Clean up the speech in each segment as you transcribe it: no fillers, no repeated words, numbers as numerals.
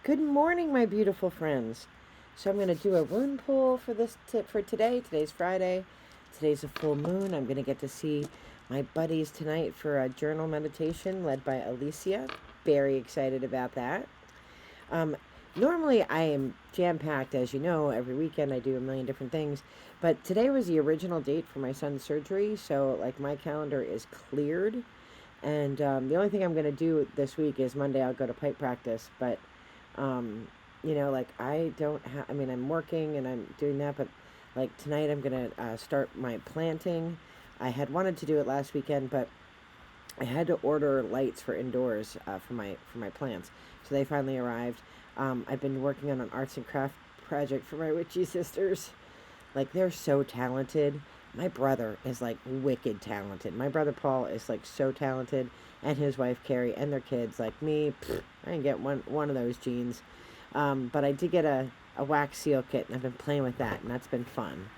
Good morning, my beautiful friends. So I'm going to do a rune pull for this tip for today. Today's Friday. Today's a full moon. I'm going to get to see my buddies tonight for a journal meditation led by Alicia. Very excited about that. Um, Normally I am jam-packed, as you know. Every weekend I do a million different things. But today was the original date for my son's surgery, so like my calendar is cleared. And the only thing I'm going to do this week is Monday I'll go to pipe practice. But um, like I don't have, I mean, I'm working and I'm doing that, but like tonight I'm going to start my planting. I had wanted to do it last weekend, but I had to order lights for indoors for my plants. So they finally arrived. I've been working on an arts and craft project for my witchy sisters. Like, they're so talented. My brother is like wicked talented. My brother Paul is like so talented, and his wife Carrie, and their kids. Like me, I didn't get one of those genes. But I did get a wax seal kit, and I've been playing with that, and that's been fun.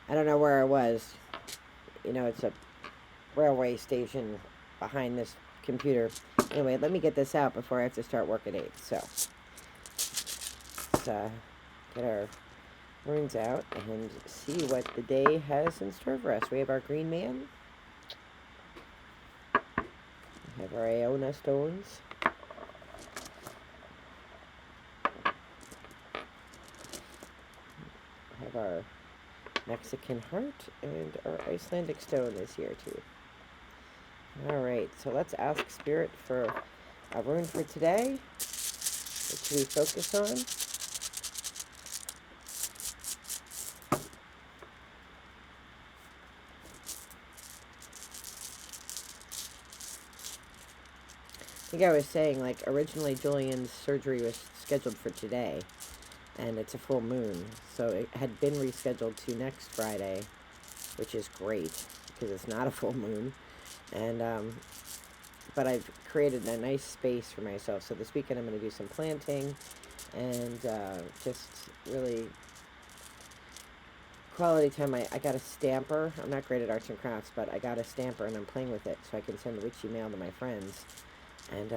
I don't know where I was. It's a railway station behind this computer. Anyway, let me get this out before I have to start work at 8. So, let's get our runes out and see what the day has in store for us. We have our green man. We have our Iona stones. We have our Mexican heart, and our Icelandic stone is here too. Alright, so let's ask Spirit for a rune for today. What should we focus on? I think I was saying, like, originally Julian's surgery was scheduled for today, and it's a full moon, so it had been rescheduled to next Friday, which is great, because it's not a full moon, and, but I've created a nice space for myself, so this weekend I'm going to do some planting, and, just really quality time. I got a stamper. I'm not great at arts and crafts, but I got a stamper, and I'm playing with it, so I can send witchy mail to my friends, and,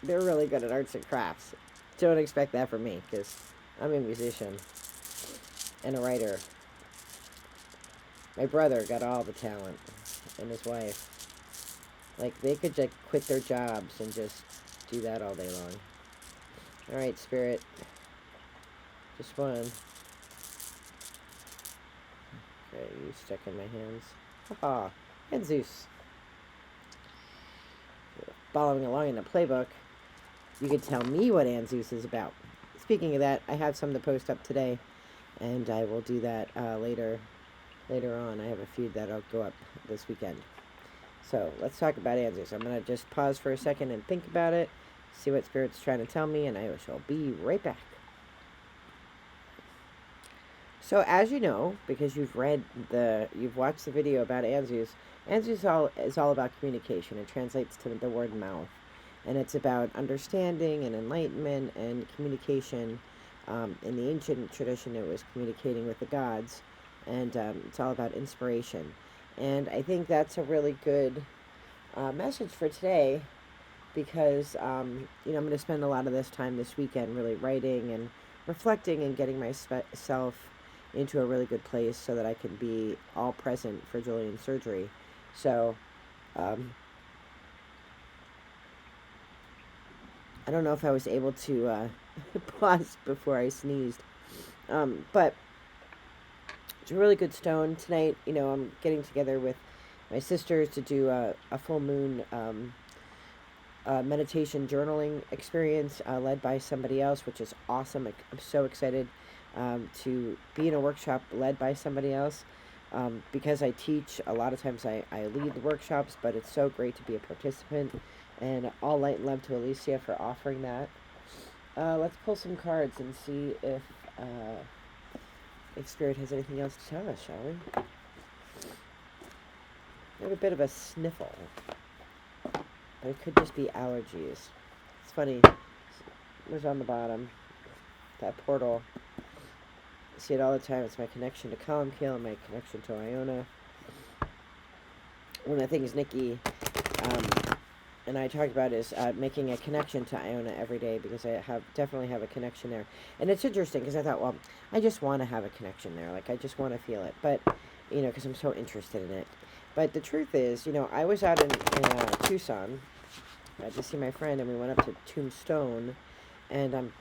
they're really good at arts and crafts. Don't expect that from me, because I'm a musician and a writer. My brother got all the talent, and his wife. Like, they could just quit their jobs and just do that all day long. Alright, Spirit. Just one. Okay, you stuck in my hands. Haha. Ansuz. Following along in the playbook, you could tell me what Ansuz is about. Speaking of that, I have some to post up today, and I will do that later on. I have a few that'll go up this weekend. So let's talk about Ansuz. I'm going to just pause for a second and think about it, see what Spirit's trying to tell me, and I shall be right back. So as you know, because you've watched the video about Ansuz, Ansuz is all about communication. It translates to the word mouth. And it's about understanding and enlightenment and communication. In the ancient tradition, it was communicating with the gods. And it's all about inspiration. And I think that's a really good message for today, because I'm going to spend a lot of this time this weekend really writing and reflecting and getting myself into a really good place so that I can be all present for Julian's surgery. So, I don't know if I was able to pause before I sneezed. But it's a really good stone. Tonight, I'm getting together with my sisters to do a full moon meditation journaling experience led by somebody else, which is awesome. I'm so excited to be in a workshop led by somebody else. Because I teach, a lot of times I lead the workshops, but it's so great to be a participant. And all light and love to Alicia for offering that. Let's pull some cards and see if Spirit has anything else to tell us, shall we? I have a bit of a sniffle, but it could just be allergies. It's funny. It was on the bottom. That portal. I see it all the time. It's my connection to Columkille and my connection to Iona. One of the things Nikki and I talked about is making a connection to Iona every day, because I definitely have a connection there. And it's interesting because I thought, well, I just want to have a connection there. Like, I just want to feel it. But, because I'm so interested in it. But the truth is, I was out in Tucson to see my friend, and we went up to Tombstone, and I'm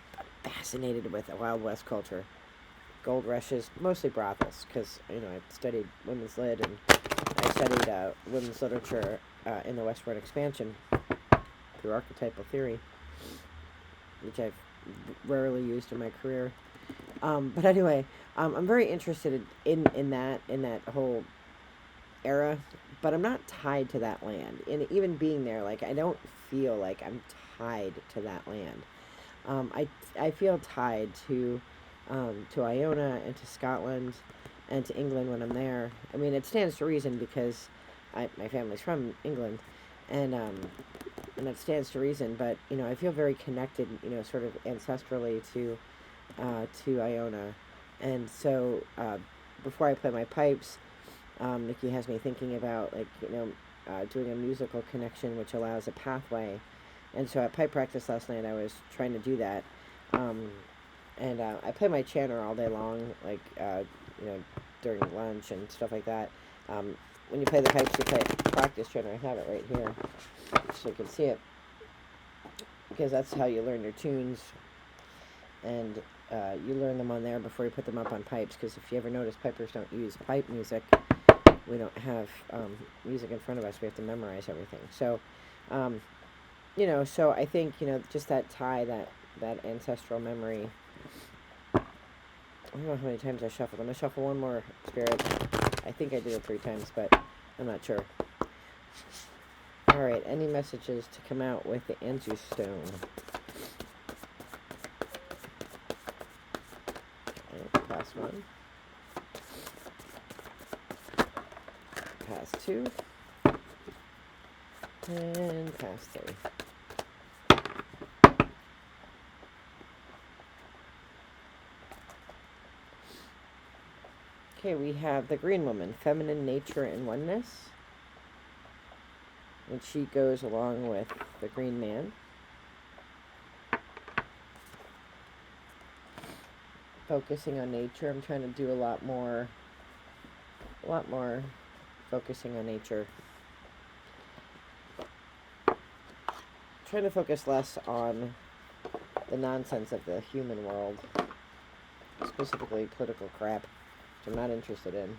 fascinated with the Wild West culture. Gold rushes, mostly brothels, because, I studied women's lit, and I studied women's literature in the westward expansion through archetypal theory, which I've rarely used in my career. But anyway, I'm very interested in that whole era, but I'm not tied to that land. And even being there, like, I don't feel like I'm tied to that land. I feel tied to Iona and to Scotland and to England when I'm there. I mean, it stands to reason because my family's from England, and that stands to reason. But I feel very connected, sort of ancestrally to Iona, and so before I play my pipes, Nikki has me thinking about, like, doing a musical connection which allows a pathway. And so at pipe practice last night, I was trying to do that. And I play my chanter all day long, like, during lunch and stuff like that. When you play the pipes, you play practice chanter. I have it right here, so you can see it, because that's how you learn your tunes. And you learn them on there before you put them up on pipes, because if you ever notice, pipers don't use pipe music. We don't have music in front of us. We have to memorize everything. So, so I think, just that tie, that ancestral memory. I don't know how many times I shuffled. I'm going to shuffle one more spirit. I think I did it 3 times, but I'm not sure. All right, any messages to come out with the Ansuz stone? Okay, pass 1. Pass 2. And pass 3. Okay, we have the Green Woman, feminine nature and oneness. And she goes along with the Green Man. Focusing on nature. I'm trying to do a lot more focusing on nature. Trying to focus less on the nonsense of the human world, specifically political crap, which I'm not interested in.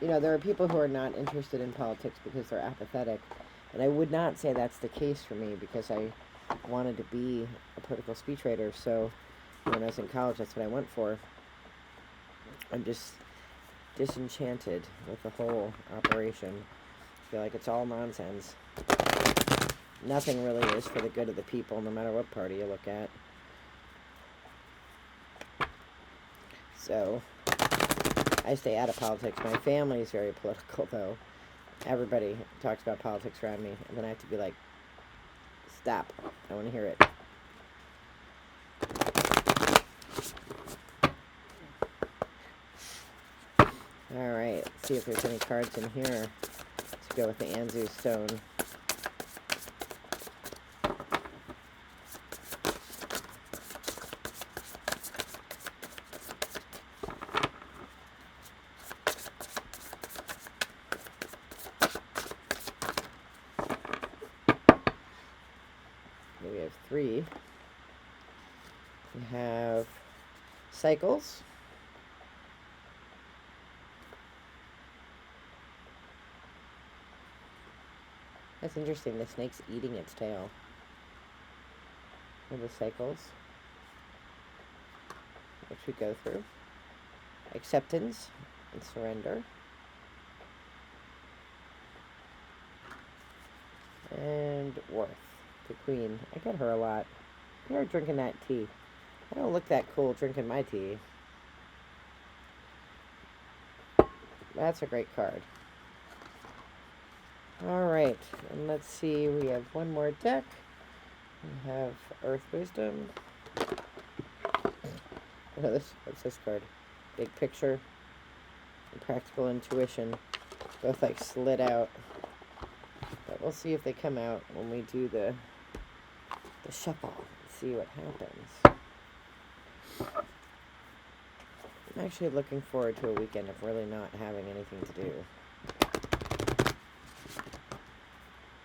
There are people who are not interested in politics because they're apathetic, and I would not say that's the case for me, because I wanted to be a political speechwriter. So when I was in college, that's what I went for. I'm just disenchanted with the whole operation. I feel like it's all nonsense. Nothing really is for the good of the people, no matter what party you look at. So I stay out of politics. My family is very political, though. Everybody talks about politics around me, and then I have to be like, stop. I want to hear it. All right, let's see if there's any cards in here to go with the Ansuz stone. We have 3. We have cycles. That's interesting. The snake's eating its tail. And the cycles, which we go through. Acceptance and surrender. And worth. The Queen. I get her a lot. You're drinking that tea. I don't look that cool drinking my tea. That's a great card. Alright, and let's see, we have one more deck. We have Earth Wisdom. What's this card? Big Picture and Practical Intuition. Both like slid out. But But we'll see if they come out when we do the shuffle. See what happens. I'm actually looking forward to a weekend of really not having anything to do.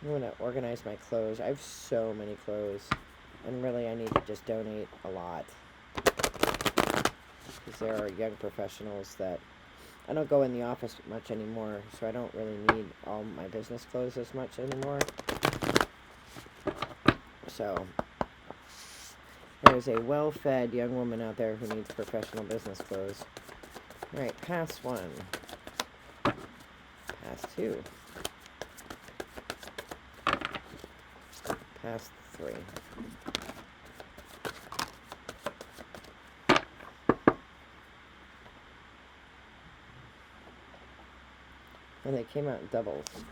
I'm going to organize my clothes. I have so many clothes. And really, I need to just donate a lot. Because there are young professionals that... I don't go in the office much anymore, so I don't really need all my business clothes as much anymore. So... there's a well-fed young woman out there who needs professional business clothes. All right, pass 1. Pass 2. Pass 3. And they came out in doubles. All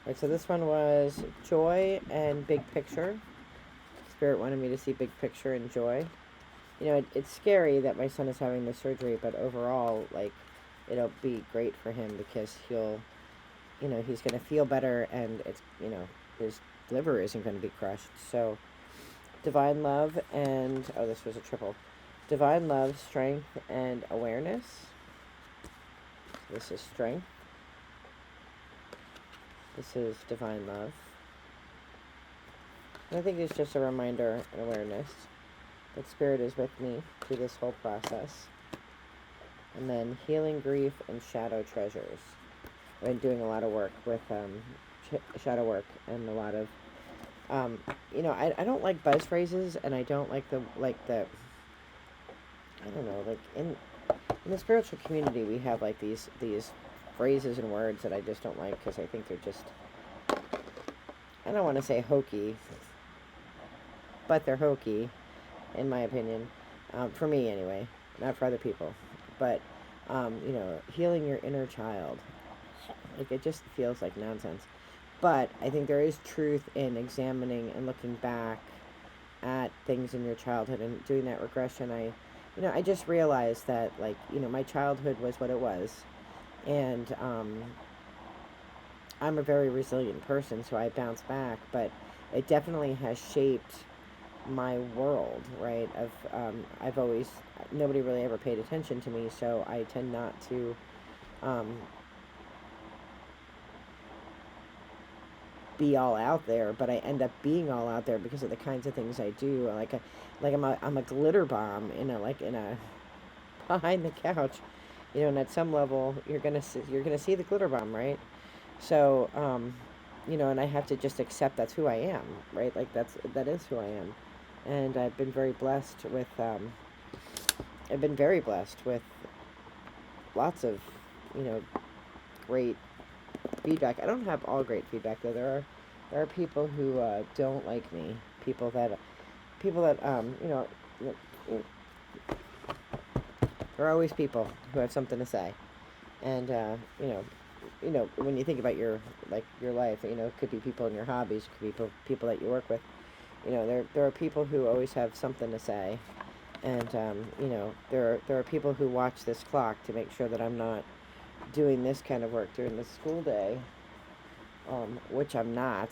right, so this one was Joy and Big Picture. Spirit wanted me to see Big Picture and Joy. You know, it's scary that my son is having this surgery, but overall, like, it'll be great for him because he'll, you know, he's going to feel better, and it's, you know, his liver isn't going to be crushed. So, Divine Love and, oh, this was a triple. Divine Love, Strength, and Awareness. This is Strength. This is Divine Love. And I think it's just a reminder and awareness that Spirit is with me through this whole process. And then Healing Grief and Shadow Treasures. I've been doing a lot of work with shadow work and a lot of, you know, I don't like buzz phrases, and I don't like the, I don't know, like in the spiritual community we have like these phrases and words that I just don't like because I think they're just, I don't want to say hokey, but they're hokey, in my opinion, for me anyway, not for other people. But, you know, healing your inner child, like, it just feels like nonsense. But I think there is truth in examining and looking back at things in your childhood and doing that regression. I just realized that, like, you know, my childhood was what it was, and I'm a very resilient person, so I bounce back, but it definitely has shaped my world, right? I've always, nobody really ever paid attention to me, so I tend not to be all out there, but I end up being all out there because of the kinds of things I do. I'm a glitter bomb in a behind the couch, you know, and at some level you're gonna see the glitter bomb, right? So you know, and I have to just accept that's who I am, right? Like that is who I am. And I've been very blessed with lots of, you know, great feedback. I don't have all great feedback though. There are people who don't like me. People that you know, there are always people who have something to say. And you know, when you think about your life, you know, it could be people in your hobbies, it could be people that you work with. You know, there are people who always have something to say, and you know, there are people who watch this clock to make sure that I'm not doing this kind of work during the school day, which I'm not.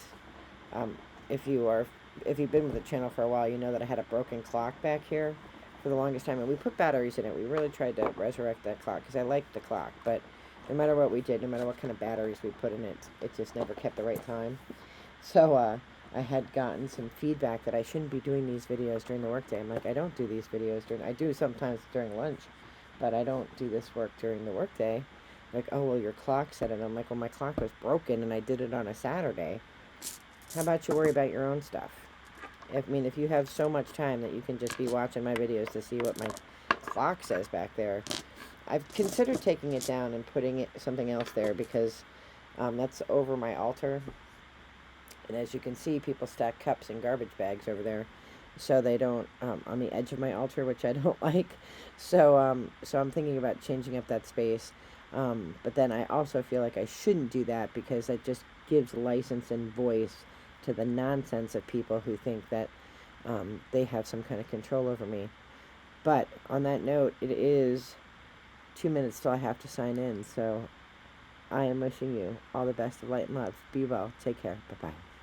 If you've been with the channel for a while, you know that I had a broken clock back here for the longest time, and we put batteries in it. We really tried to resurrect that clock because I liked the clock, but no matter what we did, no matter what kind of batteries we put in it, it just never kept the right time. So I had gotten some feedback that I shouldn't be doing these videos during the workday. I'm like, I don't do these videos I do sometimes during lunch, but I don't do this work during the workday. Like, oh, well, your clock said it. I'm like, well, my clock was broken and I did it on a Saturday. How about you worry about your own stuff? If you have so much time that you can just be watching my videos to see what my clock says back there. I've considered taking it down and putting something else there because that's over my altar. And as you can see, people stack cups and garbage bags over there, so they don't, on the edge of my altar, which I don't like. So I'm thinking about changing up that space. But then I also feel like I shouldn't do that because that just gives license and voice to the nonsense of people who think that they have some kind of control over me. But on that note, it is 2 minutes till I have to sign in, so I am wishing you all the best of light and love. Be well. Take care. Bye-bye.